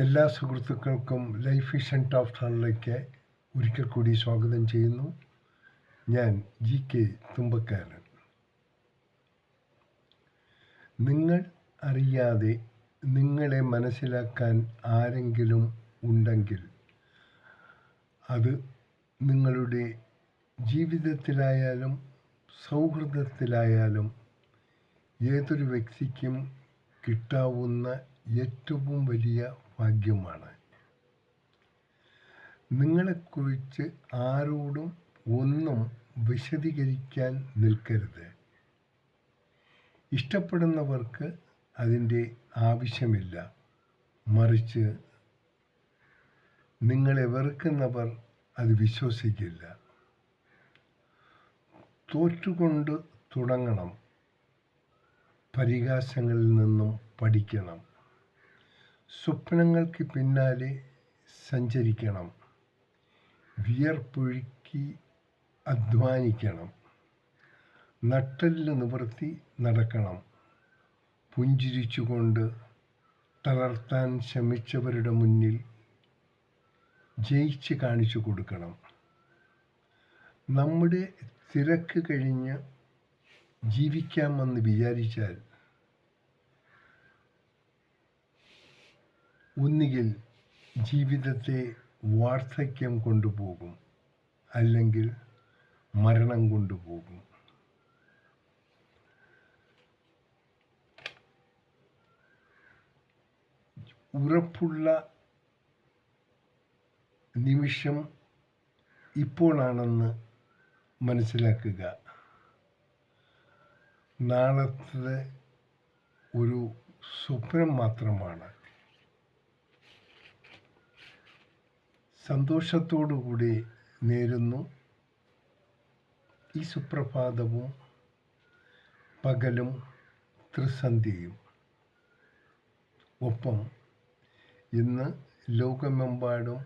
എല്ലാ സുഹൃത്തുക്കൾക്കും life vision top ടൗണിലേക്ക് ഒരിക്കൽ കൂടി സ്വാഗതം ചെയ്യുന്നു. ഞാൻ GK തുമ്പക്കാരൻ. നിങ്ങൾ അറിയാതെ നിങ്ങളെ മനസ്സിലാക്കാൻ ആരെങ്കിലും ഉണ്ടെങ്കിൽ അത് നിങ്ങളുടെ ജീവിതത്തിലായാലും സൗഹൃദത്തിലായാലും ഏതൊരു വ്യക്തിക്കും കിട്ടാവുന്ന ഏറ്റവും വലിയ ഭാഗ്യമാണ്. നിങ്ങളെക്കുറിച്ച് ആരോടും ഒന്നും വിശദീകരിക്കാൻ നിൽക്കരുത്. ഇഷ്ടപ്പെടുന്നവർക്ക് അതിൻ്റെ ആവശ്യമില്ല. മറിച്ച് നിങ്ങളെ വെറുക്കുന്നവർ അത് വിശ്വസിക്കില്ല. തോറ്റുകൊണ്ട് തുടങ്ങണം. പരിഹാസങ്ങളിൽ നിന്നും പഠിക്കണം. സ്വപ്നങ്ങൾക്ക് പിന്നാലെ സഞ്ചരിക്കണം. വിയർപ്പൊഴുക്കി അധ്വാനിക്കണം. നട്ടെല്ല് നിവർത്തി നടക്കണം. പുഞ്ചിരിച്ചുകൊണ്ട് തളർത്താൻ ശ്രമിച്ചവരുടെ മുന്നിൽ ജയിച്ച് കാണിച്ചു കൊടുക്കണം. നമ്മുടെ തിരക്ക് കഴിഞ്ഞ് ജീവിക്കാമെന്ന് വിചാരിച്ചാൽ ഒന്നുകിൽ ജീവിതത്തെ വാർദ്ധക്യം കൊണ്ടുപോകും, അല്ലെങ്കിൽ മരണം കൊണ്ടുപോകും. ഉറപ്പുള്ള നിമിഷം ഇപ്പോഴാണെന്ന് മനസ്സിലാക്കുക. നാളത്തെ ഒരു സ്വപ്നം മാത്രമാണ്. സന്തോഷത്തോടുകൂടി നേരുന്നു ഈ സുപ്രഭാതവും പകലും ത്രിസന്ധ്യയും. ഒപ്പം ഇന്ന് ലോകമെമ്പാടും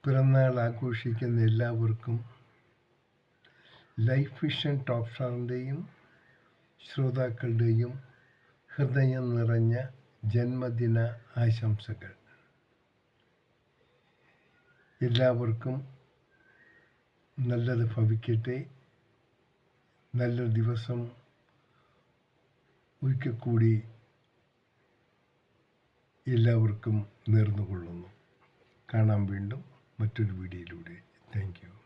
പിറന്നാൾ ആഘോഷിക്കുന്ന എല്ലാവർക്കും ലൈഫ് വിഷൻ ടോപ്പ് സ്റ്റാറിൻ്റെയും ശ്രോതാക്കളുടെയും ഹൃദയം നിറഞ്ഞ ജന്മദിന ആശംസകൾ. എല്ലാവർക്കും നല്ലത് ഭവിക്കട്ടെ. നല്ല ദിവസം ഒരിക്കൽ കൂടി എല്ലാവർക്കും നേർന്നുകൊള്ളുന്നു. കാണാം വീണ്ടും മറ്റൊരു വീഡിയോയിലൂടെ. Thank you.